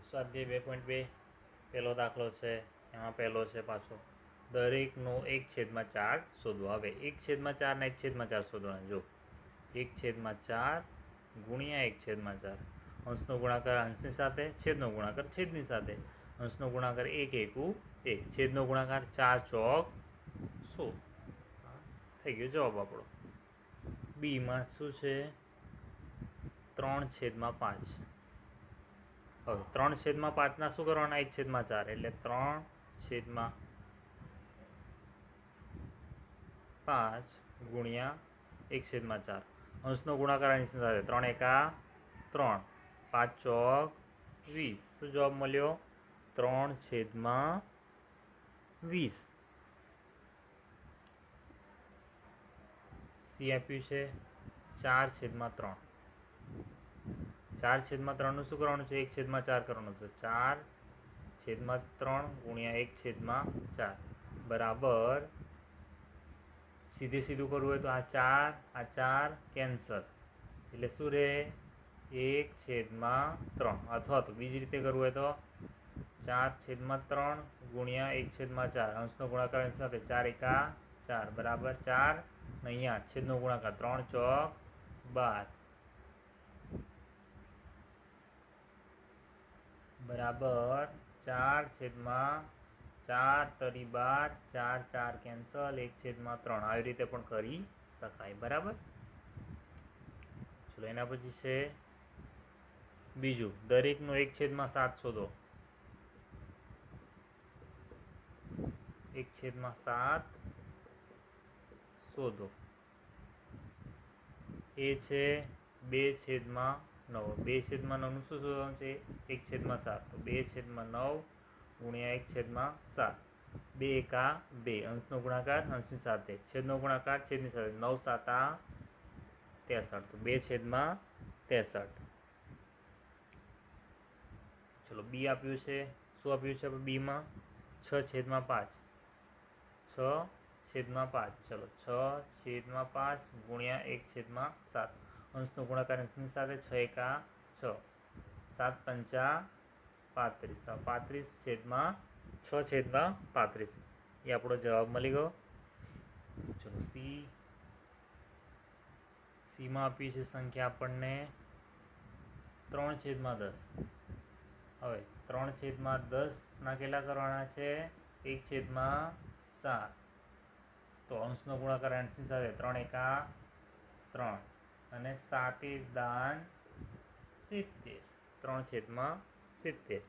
સ્વાધ્યાય 2.2 પહેલો દાખલો છે. એમાં પહેલો છે પાછો દરેકનો 1/4 શોધવો. હવે 1/4 ને 1/4 શોધવાના. જો 1/4 ગુણ્યા 1/4 અંશનો ગુણાકાર અંશની સાથે, છેદનો ગુણાકાર છેદની સાથે. અંશનો ગુણાકાર 1 એકુ 1, છેદનો ગુણાકાર 4 ચોક 16. થઈ ગયો જવાબ આપણો. બીમાં શું છે? 3/5. હવે 3/5 ના શું કરવાના? 1/4 એટલે 3/5 ગુણ્યા 1/4. અંશનો ગુણાકાર અંશની સાથે 3 એકા 3, 5 ચોક 20. શું જવાબ મળ્યો? 3/20. સી આપ્યું છે 4/3. 4/3 નું શું કરવાનું છે? 1/4 કરવાનું છે. 4/3 ગુણ્યા 1/4 બરાબર. સીધે સીધું કરવું હોય તો આ 4 કેન્સલ, એટલે શું રહે? 1/3. અથવા તો બીજી રીતે કરવું હોય તો 4/3 ગુણ્યા 1/4 અંશનો ગુણાકાર અંશ સાથે 4 એકા 4 બરાબર 4. અહીંયા છેદનો ગુણાકાર 3 ચોક 12 બરાબર 4/4 તરી 12, 4 4 કેન્સલ, 1/3. આવી રીતે પણ કરી શકાય. બરાબર. ચલો એના પછી છે બીજું દરેકનો 1/7 શોધો. 1/7 શોધો. એ છે 2/9. 2/9 નું શું શોધવાનું છે? 1/7. તો 2/9 ગુણ્યા 1/7. 2 એકા 2, અંશનો ગુણાકાર અંશની સાથે, છેદનો ગુણાકાર છેદની સાથે. 9 7 63. તો 2/63. ચલો બી આપ્યું છે. શું આપ્યું છે બીમાં? 6/5. 6/5. ચલો 6/5 ગુણ્યા 1/7. અંશનો ગુણાકાર અંશની સાથે 6 એકા 6, 7 પંચા 35. 35/6/35 એ આપણો જવાબ મળી ગયો. ચલો સીમાં આપી છે સંખ્યા આપણને 3/10. હવે 3/10 ના કેટલા કરવાના છે? 1/7. તો અંશનો ગુણાકાર અંશની સાથે 3 એકા 3 અને 7 દાન 70. 3/70.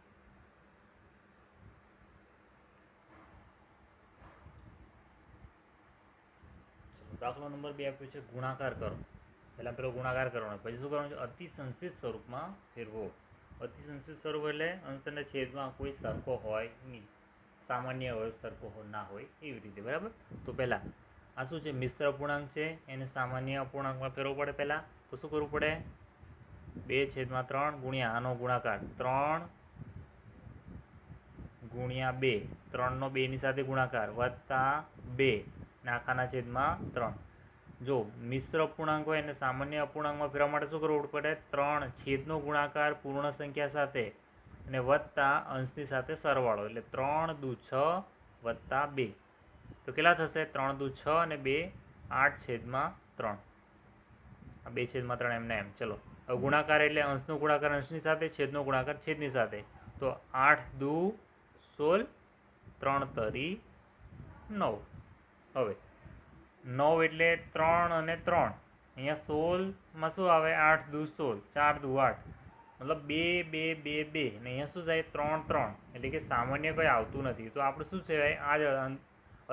દાખલો નંબર 2 આપ્યો છે ગુણાકાર કરો. પહેલા પેલો ગુણાકાર કરવાનો, પછી શું કરવાનું છે? અતિ સંક્ષિપ્ત સ્વરૂપમાં ફેરવો. અતિ સંક્ષિપ્ત સ્વરૂપ એટલે અંશ અને છેદમાં કોઈ સરખો હોય નહીં, સામાન્ય હોય સરખો ના હોય એવી રીતે. બરાબર. તો પહેલા આ શું છે? મિશ્ર અપૂર્ણાંક છે, એને સામાન્ય અપૂર્ણાંકમાં ફેરવવો પડે. પહેલા તો શું કરવું પડે? 2/3 ગુણ્યા આનો ગુણાકાર 3 ગુણ્યા 2, 3 નો 2 ની સાથે ગુણાકાર વત્તા 2 નાખાના છેદમાં 3. જો મિશ્ર અપૂર્ણાંક હોય અને સામાન્ય અપૂર્ણાંકમાં ફેરવવા માટે શું કરવું પડે? 3 છેદનો ગુણાકાર પૂર્ણ સંખ્યા સાથે અને વત્તા અંશની સાથે સરવાળો, એટલે 3 દુ 6 વત્તા 2. તો કેટલા થશે? 3 દુ 6 અને 2 8/3. આ 2/3 એમને એમ. ચલો હવે ગુણાકાર એટલે અંશનો ગુણાકાર અંશની સાથે, છેદનો ગુણાકાર છેદની સાથે. તો 8 દુ 16, 3 તરી 9. હવે 9 એટલે 3 અને 3. અહીંયા 16માં શું આવે? 8 દુ 16, 4 દુ 8, મતલબ 2 2 2 2. અને અહીંયા શું થાય? 3 3. એટલે કે સામાન્ય કંઈ આવતું નથી. તો આપણે શું કહેવાય? આ જ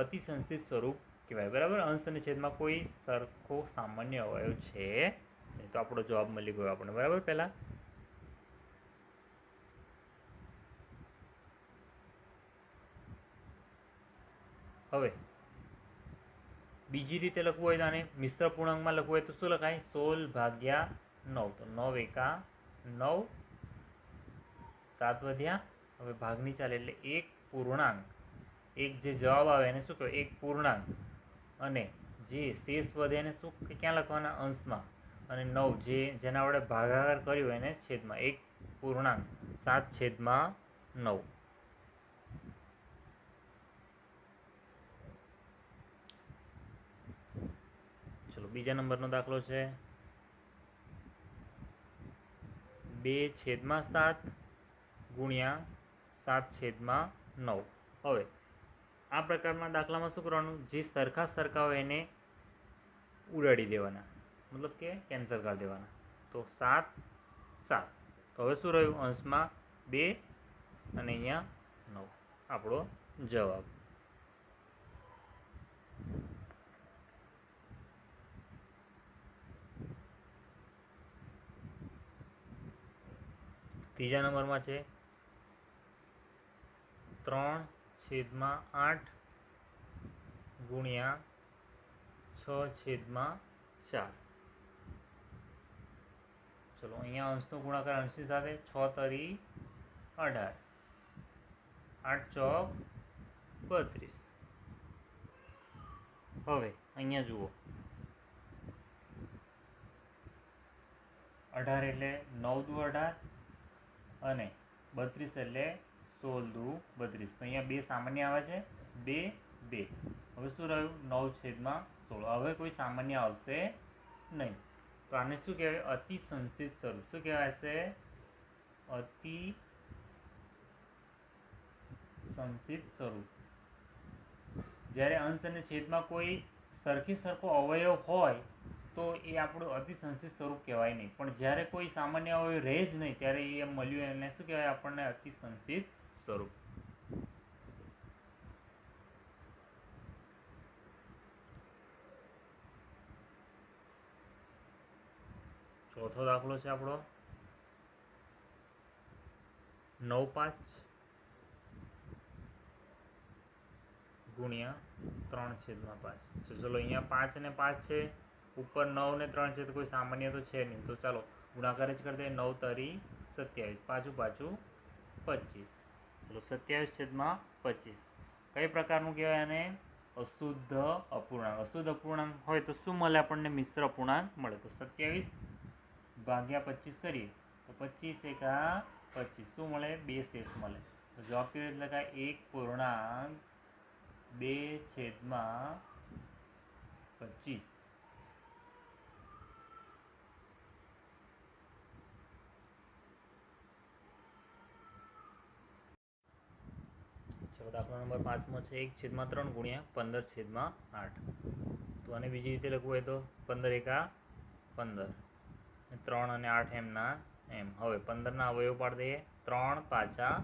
અતિ સંક્ષિપ્ત સ્વરૂપ કહેવાય. બરાબર. અંશ અને છેદમાં કોઈ સરખો સામાન્ય અવયવ છે. તો આપણો જવાબ મળી ગયો આપણને. બરાબર. પહેલા હવે બીજી રીતે લખવું હોય તો આને મિશ્ર પૂર્ણાંકમાં લખવું હોય તો શું લખાય? 16/9. તો 9 એકા 9, 7 વધ્યા. હવે ભાગની ચાલે એટલે એક પૂર્ણાંક. એક જે જવાબ આવે એને શું કહેવાય? એક પૂર્ણાંક. અને જે શેષ વધે એને શું ક્યાં લખવાના? અંશમાં. અને 9 જેના આપણે ભાગાકાર કર્યો એને છેદમાં 1.7/9. ચલો બીજા નંબરનો દાખલો છે 2/7 ગુણ્યા 7/9. હવે આ પ્રકારના દાખલામાં શું કરવાનું, જે સરખા હોય એને ઉડાડી દેવાના, મતલબ કે કેન્સલ કરી દેવાના. તો 7 7. તો હવે શું રહ્યું, અંશમાં 2 અને અહીંયા 9 આપણો જવાબ. ત્રીજા નંબરમાં છે 3/8 ગુણ્યા 6/4. ચલો અહીંયા અંશનો ગુણાકાર અંશની સાથે 6 તરી 18, 8 ચોક 32. હવે અહીંયા જુઓ 18 એટલે 9 દુ 18 અને 32 એટલે 16 દુ 32. તો અહીંયા 2 સામાન્ય આવે છે, 2 2. હવે શું રહ્યું, 9/16. હવે કોઈ સામાન્ય આવશે નહીં. તો આને શું કહેવાય, અતિ સંચિત સ્વરૂપ. શું કહેવાય છે, અતિ સંચિત સ્વરૂપ. જ્યારે અંશ અને છેદમાં કોઈ સરખો અવયવ હોય તો એ આપણું અતિ સંચિત સ્વરૂપ કહેવાય નહીં. પણ જ્યારે કોઈ સામાન્ય અવયવ રહે જ નહીં ત્યારે એ મળ્યું એને શું કહેવાય, આપણને અતિ સંચિત સ્વરૂપ. ચોથો દાખલો છે આપણો 9/5 ગુણ્યા 3/5. ચલો અહીંયા 5 અને 5 છે, ઉપર 9 ને 3 છે, તો કોઈ સામાન્ય તો છે નહીં. તો ચાલો ગુણાકાર જ કરી દઈએ. 9 તરી 27, પાછું 25. ચલો 27/25. કઈ પ્રકારનું કહેવાય આને, અશુદ્ધ અપૂર્ણાંક. અશુદ્ધ અપૂર્ણાંક હોય તો શું મળે આપણને, મિશ્ર અપૂર્ણાંક મળે. તો 27 ભાગ્યા 25 કરીએ તો 25 એકા 25 શું મળે, 2 શેષ મળે. તો જવાબ કેવી રીતે લખાય, 1.2/25. ચલો દાખલા નંબર 5મો છે 1/3 ગુણ્યા 15/8. તો આને બીજી રીતે લખવું હોય તો 15 એકા 15, 3 અને 8 એમના એમ. હવે 15ના અવયવ પાડી દઈએ, 3 પાછા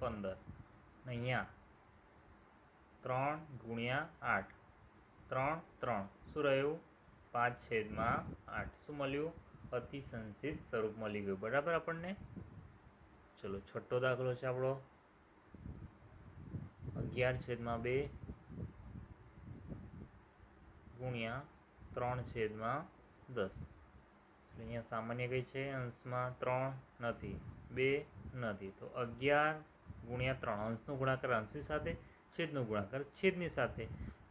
15. અહીંયા 3 ગુણ્યા 8, 3 3 શું રહ્યું, 5/8. શું મળ્યું, અતિ સંચિત સ્વરૂપ મળી ગયું. બરાબર આપણને. ચલો છઠ્ઠો દાખલો છે આપણો 11/2 ગુણ્યા 3/10. અહીંયા સામાન્ય કઈ છે, અંશમાં 3 નથી, 2 નથી. તો 11 ગુણ્યા 3. અંશનો ગુણાકાર અંશની સાથે, છેદનો ગુણાકાર છેદની સાથે.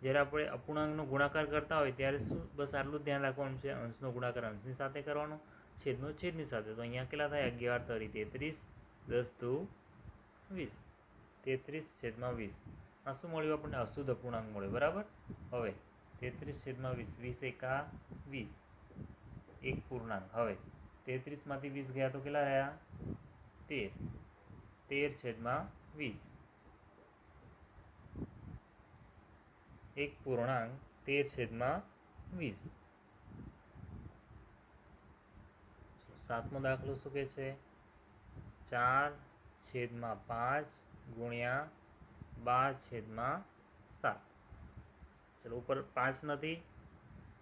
જ્યારે આપણે અપૂર્ણાંકનો ગુણાકાર કરતા હોય ત્યારે શું, બસ આટલું ધ્યાન રાખવાનું છે, અંશનો ગુણાકાર અંશની સાથે કરવાનો, છેદનો છેદની સાથે. તો અહીંયા કેટલા થાય, 11 તરી 33, 10 દુ 20, 33/20. આ શું મળ્યું આપણને, અશુદ્ધ અપૂર્ણાંક મળ્યો. બરાબર. હવે 33/20, 20 એકા 20, એક પૂર્ણાંક. હવે 33માંથી 20 ગયા તો કેટલા રહ્યા, 13, 13/20. એક પૂર્ણાંક 13/20. સાતમો દાખલો શું કહે છે, 4/5 ગુણ્યા 12/7. ચલો ઉપર 5 નથી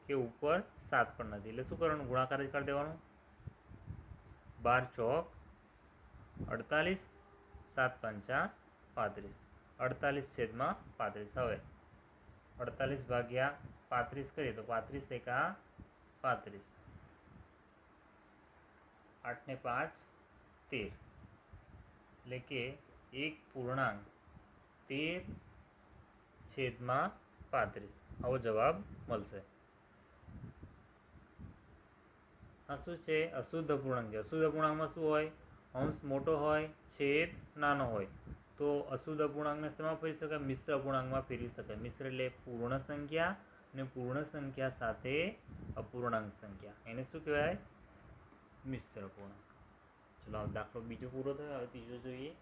કે ઉપર 7 પણ નથી, એટલે શું કરવાનું, ગુણાકાર જ કરી દેવાનું. 12 ચોક 48, 7 પંચા 35, 48/35. હવે 48 ભાગ્યા 35 કરીએ તો 35 એકા 35, 8 ને 5 13, એટલે કે એક પૂર્ણાંક 13/35. આવો જવાબ મળશે. આ શું છે? અશુદ્ધ અપૂર્ણાંક છે. અશુદ્ધ અપૂર્ણાંકમાં શું હોય? અંશ મોટો હોય, છેદ નાનો હોય. તો અશુદ્ધ અપૂર્ણાંકને શેમાં ફેરવી શકાય? મિશ્ર અપૂર્ણાંકમાં ફેરવી શકાય. મિશ્ર એટલે પૂર્ણ સંખ્યા અને પૂર્ણ સંખ્યા સાથે અપૂર્ણાંક સંખ્યા, એને શું કહેવાય? મિશ્ર અપૂર્ણાંક. ચલો દાખલો બીજો પૂરો થયો. હવે ત્રીજો જોઈએ.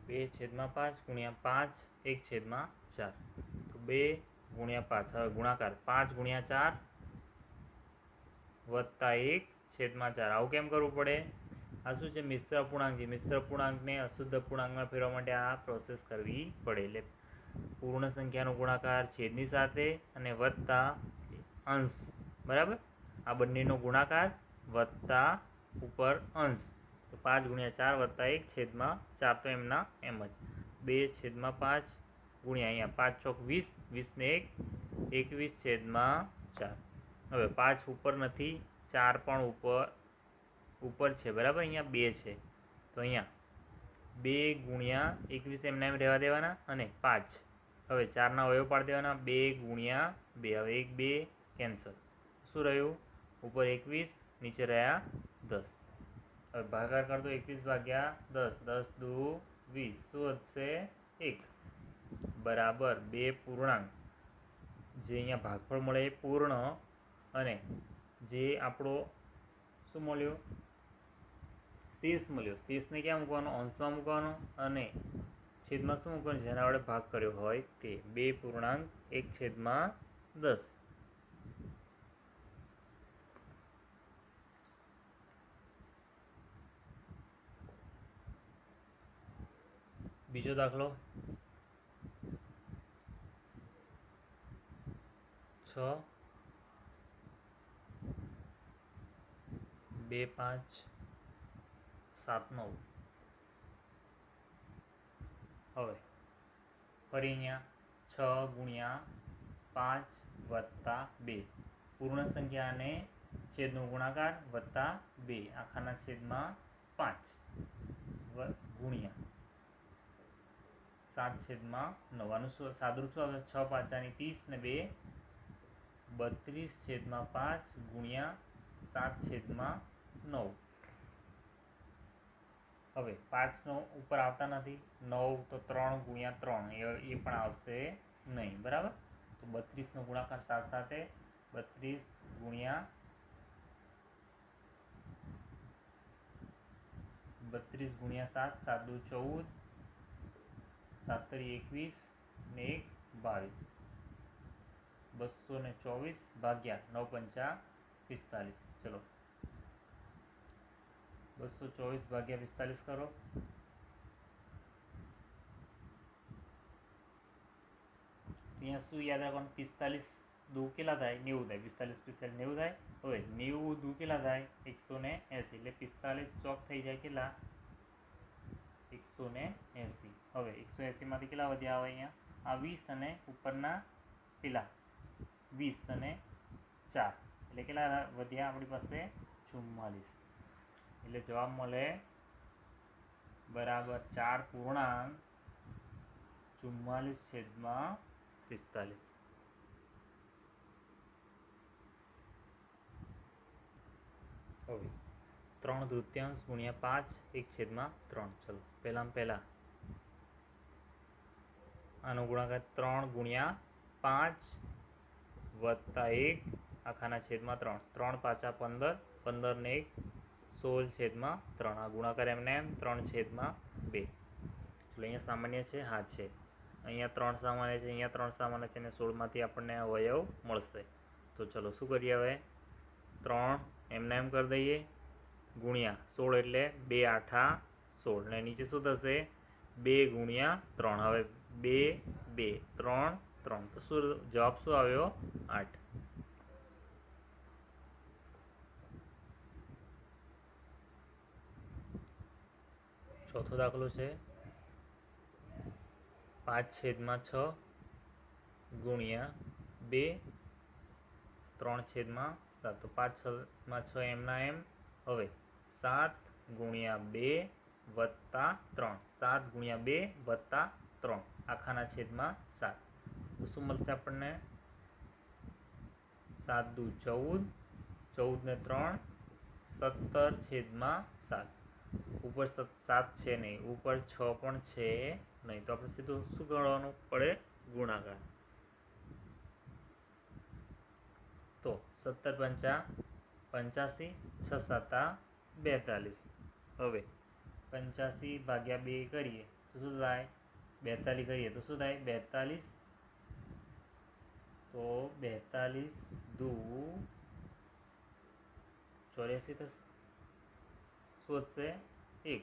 2/5 ગુણ્યા 5 1/4. તો 2 ગુણ્યા 5, હવે ગુણાકાર 5 ગુણ્યા 4 વત્તા 1/4. આવું કેમ કરવું પડે? આ શું છે? મિશ્ર અપૂર્ણાંક છે. મિશ્ર અપૂર્ણાંકને અશુદ્ધ અપૂર્ણાંકમાં ફેરવવા માટે આ પ્રોસેસ કરવી પડે. એટલે પૂર્ણ સંખ્યાનો ગુણાકાર છેદની સાથે અને વત્તા અંશ, બરાબર? આ બંનેનો ગુણાકાર વત્તા ઉપર અંશ. તો 5 ગુણ્યા 4 વત્તા 1/4. તો એમના એમ જ 2/5 ગુણ્યા અહીંયા 5 ચોક 20, 20 ને 1 21/4. હવે 5 ઉપર નથી, 4 પણ ઉપર છે, બરાબર? અહીંયા 2 છે, તો અહીંયા 2 ગુણ્યા 21 એમના એમ રહેવા દેવાના અને 5. હવે 4ના અવયવ પાડી દેવાના. 2 ગુણ્યા 2, હવે 1 2 કેન્સલ. શું રહ્યું? ઉપર 21, નીચે રહ્યા 10. હવે ભાગાકાર કરતો 21/10, 10 દુ 20. શું વધશે? 1 બરાબર 2 પૂર્ણાંક. જે અહીંયા ભાગફળ મળે એ પૂર્ણ, અને જે આપણો શું મળ્યો? શેષ મળ્યો. શેષને ક્યાં મૂકવાનો? અંશમાં મૂકવાનો, અને છેદમાં શું મૂકવાનું? જેના વડે ભાગ કર્યો હોય તે. 2 પૂર્ણાંક 1/10. બીજો દાખલો 6 2 5 7 9. હવે ફરી અહીંયા 6 ગુણ્યા 5 વત્તા 2. પૂર્ણ સંખ્યા અને છેદનો ગુણાકાર વત્તા 2 આખાના છેદમાં 5 ગુણ્યા 7/9. આનું સાદુરૂપ શું આવે? 6 5 30 ને 2 32/5 ગુણ્યા 7/9. હવે 5 ઉપર આવતા નથી, 9 તો 3 ગુણ્યા 3 એ પણ આવશે નહીં, બરાબર? તો 32નો ગુણાકાર 7 સાથે 32 ગુણ્યા 7, 7 દુ 14, 7 તરી 21 ને 1 22. 224 ભાગ્યા 9 5 45. ચલો 224 ભાગ્યા 45 કરો. અહીંયા શું યાદ રાખવાનું? 45 દુ કેટલા થાય? 90 થાય. 45 90 થાય. હવે 90 દુ કેટલા થાય? 180. એટલે 45 ચોક થઈ જાય કેટલા? 180. હવે 180 માંથી કેટલા વધ્યા? આવે અહીંયા આ 20 અને ઉપરના પેલા 20 અને 4, એટલે કેટલા વધ્યા આપણી પાસે? 44. એટલે જવાબ મળે બરાબર 4 પૂર્ણાંક 44/45. હવે 3/3 ગુણ્યા 5 1/3. ચલો પહેલા આનો ગુણાકાર 3 ગુણ્યા 5 વત્તા 1 આખાના છેદમાં 3. 3 5 15, 15 ને 1 16/3. આ ગુણાકાર એમને એમ 3/2. એટલે અહીંયા સામાન્ય છે? હા છે. અહીંયા 3 સામાન્ય છે, અહીંયા 3 સામાન્ય છે, અને 16માંથી આપણને અવયવ મળશે. તો ચલો શું કરીએ? હવે 3 એમને એમ કરી દઈએ, ગુણ્યા 16 એટલે 2 8 16, અને નીચે શું થશે? 2 ગુણ્યા 3. હવે 2 2 3 3. તો શું જવાબ શું આવ્યો? 8. ચોથો દાખલો છે 5/6 ગુણ્યા 2 3/7. તો 5/6 એમના એમ. હવે 7 ગુણ્યા 2 વત્તા 3. 7 ગુણ્યા 2 વત્તા 3 આખાના છેદમાં 7. તો શું મળશે આપણને? 7 દુ 14, 14 ને 3 17 છેદમાં 7 ઉપર 7 છે નહીં, ઉપર 6 પણ છે નહીં, તો આપણે સીધું શું ગણવાનું પડે? ગુણાકાર. તો 17 પંચા 85, 6 7 42. હવે 85 ભાગ્યા 2 કરીએ તો શું થાય? 42 કરીએ તો શું થાય? 42. તો 42 દુ 84 થશે. શું વધશે? 1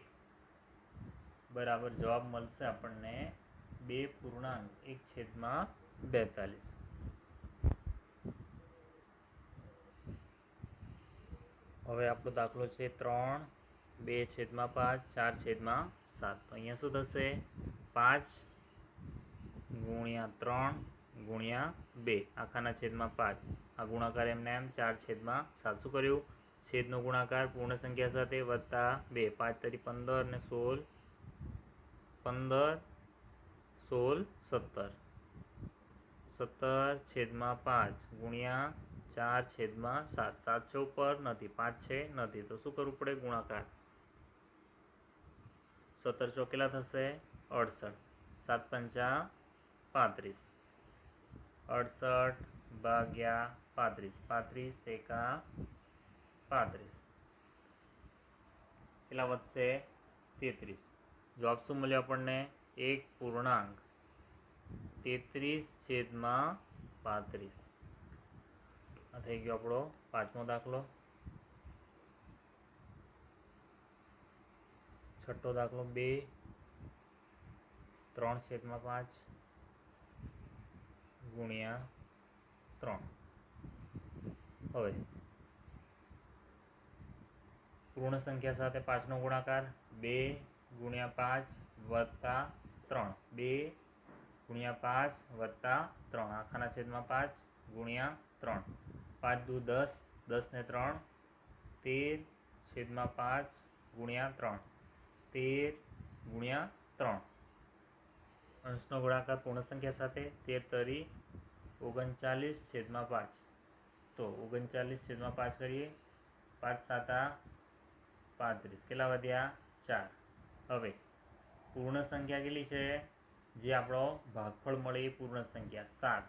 બરાબર જવાબ મળશે આપણને 2.1/42. હવે આપણો દાખલો છે 3 2/5 4/7. તો અહીંયા શું થશે? 5 ગુણ્યા 3 ગુણ્યા 2 આખાના છેદમાં 5. આ ગુણાકાર એમને એમ 4/7. શું કર્યું? છેદનો ગુણાકાર પૂર્ણ સંખ્યા સાથે વત્તા 2. 5 તરી 15 ને 16 15 16 17. 17/5 ગુણ્યા 4/7. 7 છે ઉપર નથી, 5 છે નથી, તો શું કરવું પડે? ગુણાકાર. 17 ચોક કેટલા થશે? 68. 7 પંચા 35. 68 ભાગ્યા 35. 35 એકા 35. કેટલા વધશે? 33. જવાબ શું મળ્યો આપણને? 1.33/35. આ થઈ ગયો આપણો 5મો દાખલો. 6ઠ્ઠો દાખલો 2 3/5 ગુણ્યા 3. હવે પૂર્ણ સંખ્યા સાથે 5નો ગુણાકાર 2 ગુણ્યા 5 વત્તા 3. 2 ગુણ્યા 5 વત્તા 3 આખાના છેદમાં 5 ગુણ્યા 3. 5 દુ 10, 10 ને 3 13/5 ગુણ્યા 3. 13 ગુણ્યા 3. અંશનો ગુણાકાર પૂર્ણ સંખ્યા સાથે 13 તરી 39/5. તો 39/5 કરીએ. 5 7 35. કેટલા વધ્યા? 4. હવે પૂર્ણ સંખ્યા કેટલી છે? જે આપણો ભાગફળ મળે એ પૂર્ણ સંખ્યા 7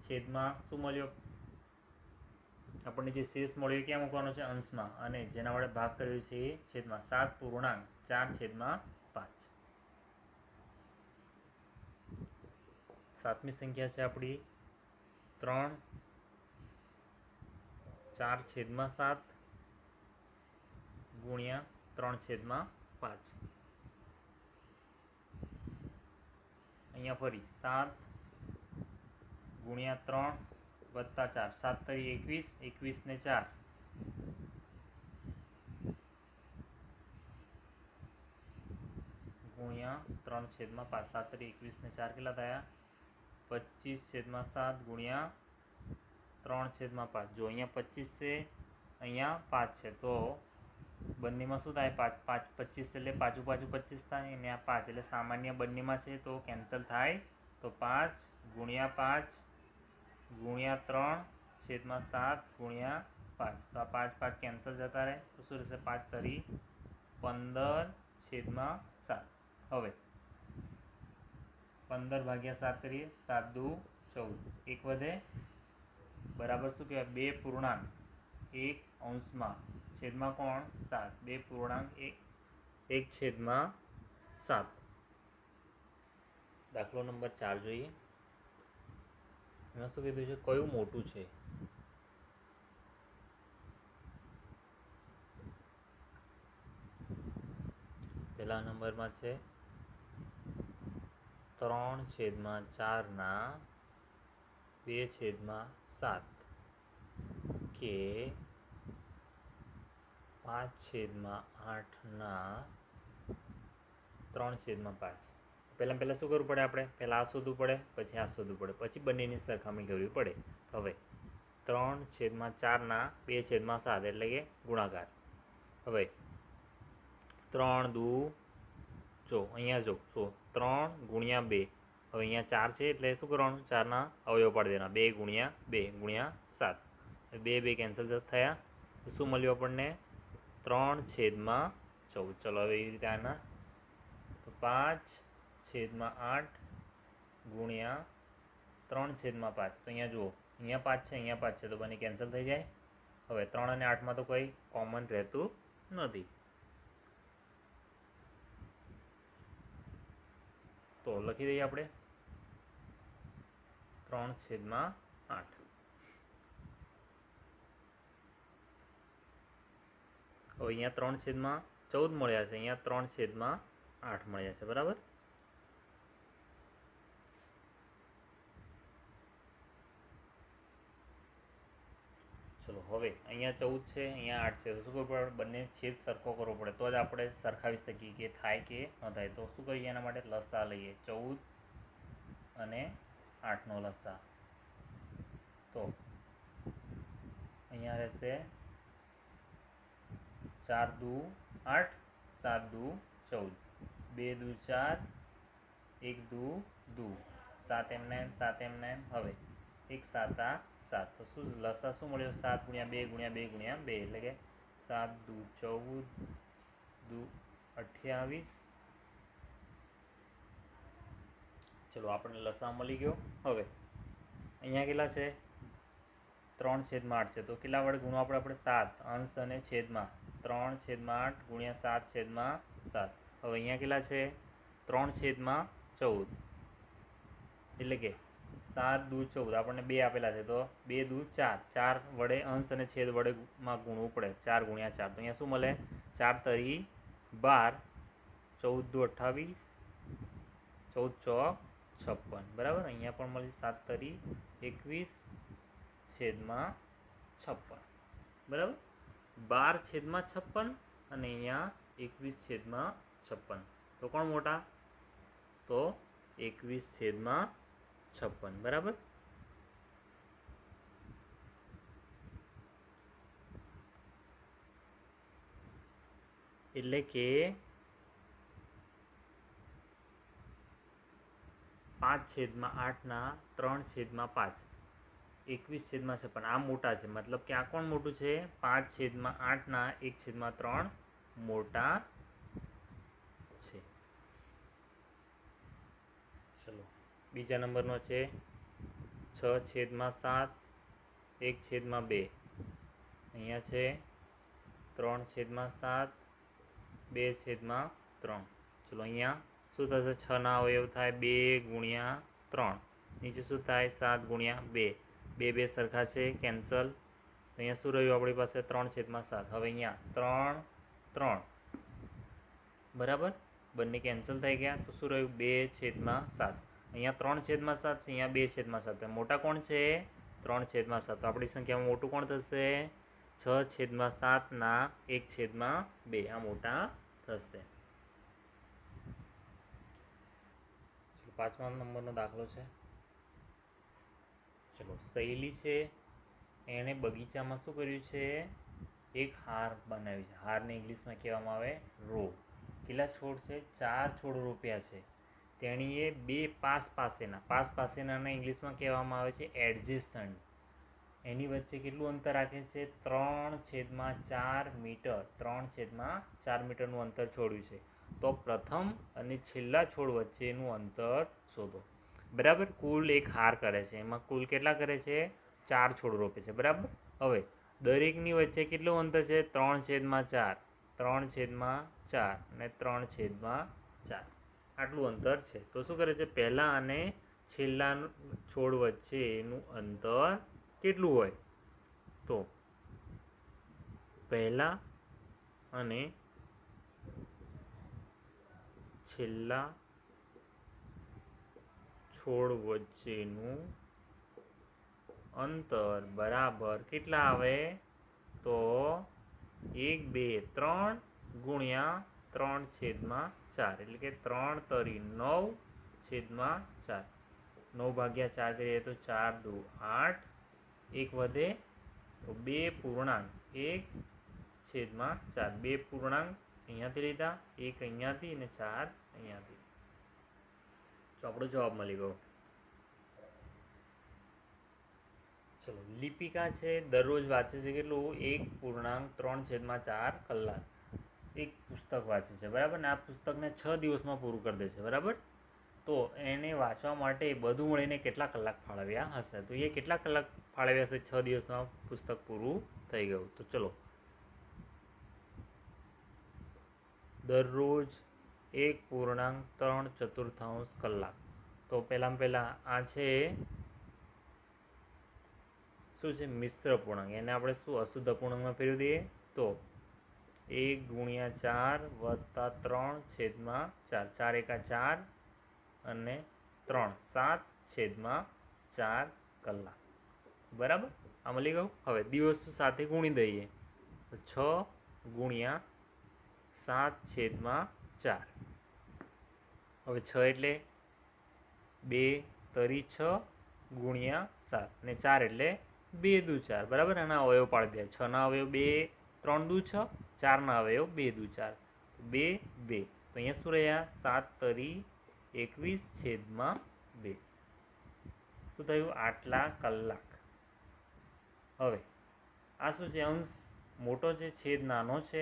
છેદમાં શું મળ્યો? આપણને જે શેષ મળ્યો એ ક્યાં મૂકવાનો છે? અંશમાં. અને જેના વડે ભાગ કર્યો છે એ છેદમાં. 7.4/5. 7મી સંખ્યા છે આપણી 3 4/7 ગુણ્યા 3/5. અહીંયા ફરી 7 ગુણ્યા 3 વત્તા 4. 7 તરી 21, 21 ને 4 ગુણ્યા 3/5. 7 તરી 21 ને 4 કેટલા થયા? 25/7 ગુણ્યા 3/5. જો અહીંયા 25 છે, અહીંયા 5 છે, તો બંનેમાં શું થાય? 5 5 25 એટલે પાછું 25 થાય, અને આ 5 એટલે સામાન્ય બંનેમાં છે તો કેન્સલ થાય. તો 5 ગુણ્યા 5 ગુણ્યા 3/7 ગુણ્યા 5. તો આ 5 5 કેન્સલ જતા રહે, તો શું રહેશે? 5 તરી 15/7. હવે 15/7 કરીએ. 7 દુ 14. 1 વધે બરાબર શું કહેવાય? 2.1 છેદમાં કોણ? 7. 2.1/7. દાખલો નંબર 4 જોઈએ. એમાં શું કીધું છે? કયું મોટું છે? પહેલા નંબરમાં છે 3/4 2/7 કે 5/8 3/5. પહેલાં શું કરવું પડે? આપણે પહેલાં આ શોધવું પડે, પછી આ શોધવું પડે, પછી બંનેની સરખામણી કરવી પડે. હવે 3/4 2/7 એટલે કે ગુણાકાર. હવે 3 દુ જો અહીંયા જો 3 ગુણ્યા 2. હવે અહીંયા 4 છે એટલે શું કરવાનું? 4ના અવયવ પાડી દેવાના. 2 ગુણ્યા 2 ગુણ્યા 7 બે બે કેન્સલ થયા તો શું મળ્યું આપણને 3/14. ચલો હવે એ રીતે આના તો 5/8 ગુણ્યા 3/5. તો અહીંયા જુઓ અહીંયા 5 છે અહીંયા 5 છે તો બંને કેન્સલ થઈ જાય. હવે 3 અને 8માં તો કંઈ કોમન રહેતું નથી તો લખી દઈએ આપણે 3/8. હવે અહીંયા 3/14 મળ્યા છે, અહીંયા 3/8 મળ્યા છે. બરાબર. ચલો હવે અહીંયા 14 છે અહીંયા 8 છે તો શું કરવું પડે? બંને છેદ સરખો કરવો પડે તો જ આપણે સરખાવી શકીએ કે થાય કે ન થાય. તો શું કરીએ? એના માટે લસા લઈએ. 14 અને 8નો લસા. તો અહીંયા રહેશે 4 દુ 8, 7 દુ 14, 2 દુ 4, 1 દુ 7 એમને 7 એમને. હવે 1 7 7 તો શું લસા શું મળ્યો? 7 × 2 × 2 × 2 એટલે કે 7 દુ 14 દુ 28. ચલો આપણને લસા મળી ગયો. હવે અહીંયા કેટલા છે? 3/8 છે તો કેટલા વડે ગુણો આપણે 7 અંશ અને છેદમાં 3/8 ગુણ્યા 7/7. હવે અહીંયા કેટલા છે? 3/14 એટલે કે 7 દુ 14 આપણને 2 આપેલા છે તો 2 દુ 4, 4 વડે અંશ અને છેદ વડે માં ગુણવું પડે. 4 × 4 તો અહીંયા શું મળે? 4 તરી 12, 14 દુ 28, 14 ચોક 56. બરાબર. અહીંયા પણ મળી 7 તરી 21/56. બરાબર. 12/56 અને અહીંયા 21/56. તો કોણ મોટા? તો 21/56. બરાબર. એટલે કે 5/8ના 3/5 21/56. આ મોટા છે મતલબ કે આ કોણ મોટું છે? 5/8ના 1/3 મોટા છે. ચલો બીજા નંબરનો છે 6/7 1/2. અહીંયા છે 3/7 2/3. ચલો અહીંયા શું થશે? 6ના અવયવ થાય 2 × 3. નીચે શું થાય? 7 × 2. 2 સરખા છે કેન્સલ. અહીંયા શું રહ્યું આપણી પાસે? 3/7. હવે અહીંયા 3 3 બરાબર બંને કેન્સલ થઈ ગયા તો શું રહ્યું? 2/7. અહીંયા 3/7 છે અહીંયા 2/7. મોટા કોણ છે? 3/7. તો આપણી સંખ્યામાં મોટું કોણ થશે? 6/7ના 1/2 આ મોટા થશે. પાંચમા નંબરનો દાખલો છે. ચલો શૈલી છે એણે બગીચામાં શું કર્યું છે? એક હાર બનાવ્યું છે. હારને ઇંગ્લિશમાં કહેવામાં આવે રો. કેટલા છોડ છે? 4 છોડ રોપ્યા છે. તેણીએ 2 પાસેનાને ઇંગ્લિશમાં કહેવામાં આવે છે એડજેસન્ટ. એની વચ્ચે કેટલું અંતર રાખે છે? 3/4 મીટર. 3/4 મીટરનું અંતર છોડ્યું છે. તો પ્રથમ અને છેલ્લા છોડ વચ્ચેનું અંતર શોધો. બરાબર. કુલ એક હાર કરે છે એમાં કુલ કેટલા કરે છે? 4 છોડ રોપે છે. બરાબર. હવે દરેકની વચ્ચે કેટલું અંતર છે? 3/4 3/4 અને 3/4 આટલું અંતર છે. તો શું કરે છે? પહેલા અને છેલ્લા છોડ વચ્ચેનું અંતર કેટલું હોય? તો પહેલા અને છેલ્લા છોડ વચ્ચેનું અંતર બરાબર કેટલા આવે? તો 1 2 3 ગુણ્યા 3/4 એટલે કે 3 તરી 9/4. 9/4 કરીએ તો 4 દુ 8. 1 વધે તો 2.1/4. 2 પૂર્ણાંક અહીંયાથી લીધા, 1 અહીંયાથી અને 4 અહીંયાથી. તો આપણો જવાબ મળી ગયો. ચલો, લિપિકા છે દરરોજ વાંચે છે કેટલું? 1.3/4 કલાક એક પુસ્તક વાંચે છે, બરાબર ને? આ પુસ્તકને 6 દિવસમાં પૂરું કરી દે છે, બરાબર? તો એને વાંચવા માટે બધું મળીને કેટલા કલાક ફાળવ્યા હશે? તો એ કેટલા કલાક ફાળવ્યા હશે? 6 દિવસમાં પુસ્તક પૂરું થઈ ગયું. તો ચલો, દરરોજ 1.3/4 કલાક. તો પહેલાં આ છે શું છે? મિશ્ર પૂર્ણાંક. એને આપણે શું અશુદ્ધ પૂર્ણાંકમાં ફેરવી દઈએ તો 1 × 4 + 3/4. 4 × 4 અને 3 7/4 કલાક, બરાબર? આ મળી ગયું. હવે દિવસો સાથે ગુણી દઈએ તો 6 × 7/4. હવે 6 એટલે 2 તરી 6 × 7 અને 4 એટલે 2 દુ 4, બરાબર? આના અવયવ પાડી દે. 6 ના અવયવ 2 3 દુ 6, 4 ના અવયવ 2 દુ 4, 2 2. તો અહીંયા શું રહ્યા? 7 તરી 21/2. શું થયું? આટલા કલાક. હવે આ શું છે? અંશ મોટો છે, છેદ નાનો છે,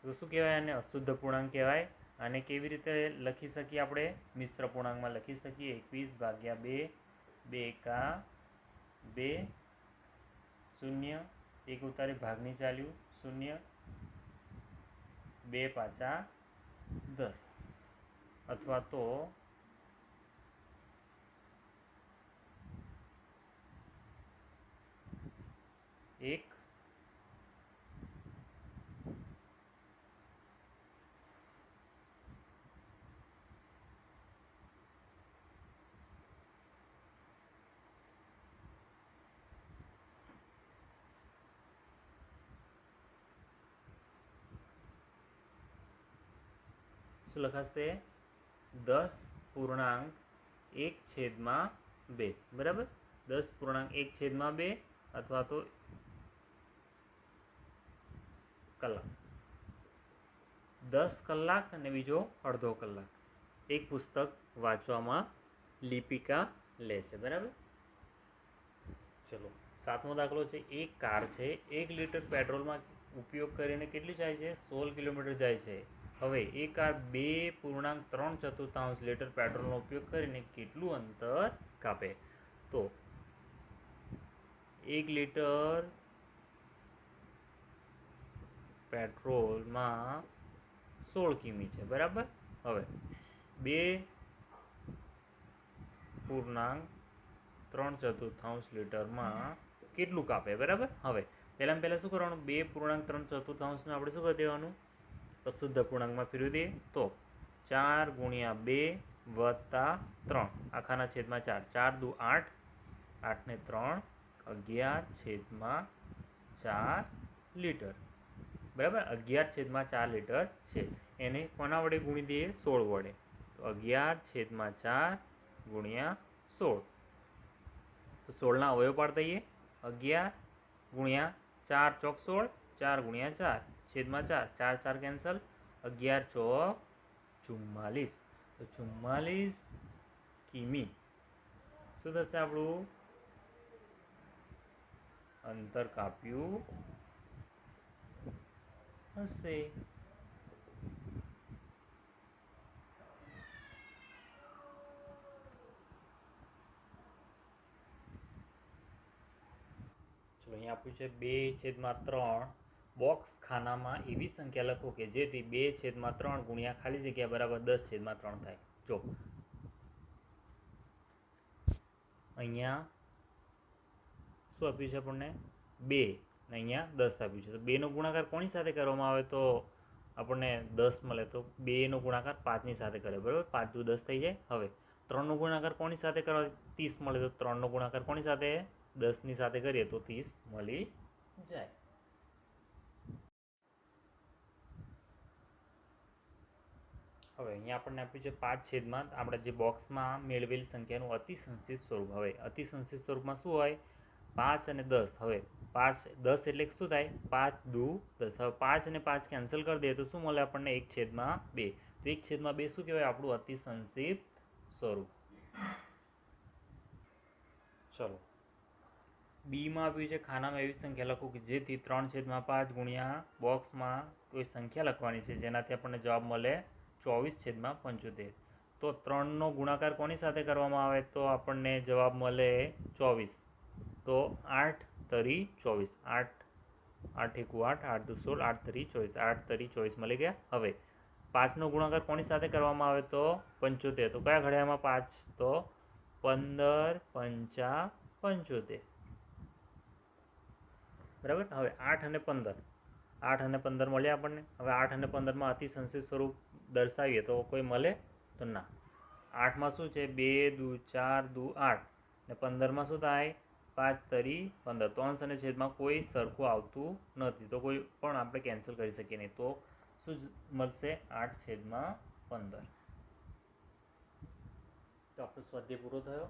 તો શું કહેવાય? આને અશુદ્ધ પૂર્ણાંક કહેવાય. આને કેવી રીતે લખી શકીએ આપણે? મિશ્ર પૂર્ણાંકમાં લખી શકીએ. 21/2, 2 એકા 2, 0, 1 ઉતારી ભાગની ચાલ્યું 0, 2 પાછા 10. અથવા તો 1 શું લખાશે? 10.1/2, બરાબર? 10.1/2 અથવા તો કલાક. 10 કલાક અને બીજો અડધો કલાક એક પુસ્તક વાંચવામાં લિપિકા લે છે, બરાબર? ચલો, 7મો દાખલો છે. એક કાર છે, 1 લિટર પેટ્રોલમાં ઉપયોગ કરીને કેટલી જાય છે? 16 કિલોમીટર જાય છે. હવે એ કાર 2.3/4 લિટર પેટ્રોલનો ઉપયોગ કરીને કેટલું અંતર કાપે? તો 1 લિટર પેટ્રોલમાં 16 કિમી છે, બરાબર? હવે 2.3/4 લિટરમાં કેટલું કાપે, બરાબર? હવે પહેલાં શું કરવાનું? 2.3/4 આપણે શું કરી દેવાનું? અશુદ્ધ પૂર્ણાંકમાં ફેરવી દઈએ તો 4 × 2 + 3 આખાના છેદમાં 4. 4 દુ 8, 8 ને 3 11/4 લિટર, બરાબર? 11/4 લિટર છે. એને કોના વડે ગુણી દઈએ? 16 વડે. તો 11/4 × 16. તો 16ના અવયવ પાડી દઈએ. 11 × 4 ચોક 16, 4 × 4 છેદમાં 4, 4 4 કેન્સલ, 11 ચોક 44. તો 44 કિમી શું થશે? આપણું અંતર કાપ્યું હશે. ચલો, અહીંયા આપ્યું છે 2/3. બોક્સ ખાનામાં એવી સંખ્યા લખો કે જેથી 2/3 ગુણ્યા ખાલી જગ્યા બરાબર 10/3 થાય. જો અહીંયા શું આપ્યું છે આપણને? 2 ને અહીંયા 10 આપ્યું છે. તો 2નો ગુણાકાર કોની સાથે કરવામાં આવે તો આપણને 10 મળે? તો 2નો ગુણાકાર 5ની સાથે કરે, બરાબર? 5 દુ 10 થઈ જાય. હવે 3નો ગુણાકાર કોની સાથે કરવા? 30 મળે. તો 3નો ગુણાકાર કોની સાથે? 10ની સાથે કરીએ તો 30 મળી જાય. હવે અહીંયા આપણને આપ્યું છે 5 આપણે જે બોક્સમાં મેળવેલી સંખ્યાનું અતિસંક્ષિપ્ત સ્વરૂપ. હવે અતિસંક્ષિપ્ત સ્વરૂપમાં શું હોય? 5 અને 10. હવે 5 10 એટલે શું થાય? 5 દુ 10. હવે 5 અને 5 કેન્સલ કરી દઈએ તો શું મળે આપણને? 1/2. તો 1/2 શું કહેવાય? આપણું અતિસંક્ષિપ્ત સ્વરૂપ. ચલો, બીમાં આપ્યું છે ખાનામાં એવી સંખ્યા લખો કે જેથી 3/5 ગુણ્યા બોક્સમાં કોઈ સંખ્યા લખવાની છે જેનાથી આપણને જવાબ મળે 24/75. તો 3નો ગુણાકાર કોની સાથે કરવામાં આવે તો આપણને જવાબ મળે 24. તો 8 તરી 24. 8 એકુ 8, 8 દુ 16, 8 તરી 24. 8 તરી 24 મળી ગયા. હવે 5નો ગુણાકાર કોની સાથે કરવામાં આવે તો 75. તો કયા ઘડિયામાં 5 તો 15 પંચા 75. બરાબર. હવે 8 અને 15, 8 અને 15 મળ્યા આપણને. હવે 8 અને 15માં અતિ સંક્ષિપ્ત સ્વરૂપ દર્શાવીએ તો કોઈ મળે તો ના. 8માં શું છે 2 દુ 4 દુ 8 ને 15માં શું થાય 5 તરી 15. તો અંશ અને છેદમાં કોઈ સરખું આવતું નથી તો કોઈ પણ આપણે કેન્સલ કરી શકીએ નહીં. તો શું મળશે 8/15. તો આપણો સ્વાધ્યાય પૂરો થયો.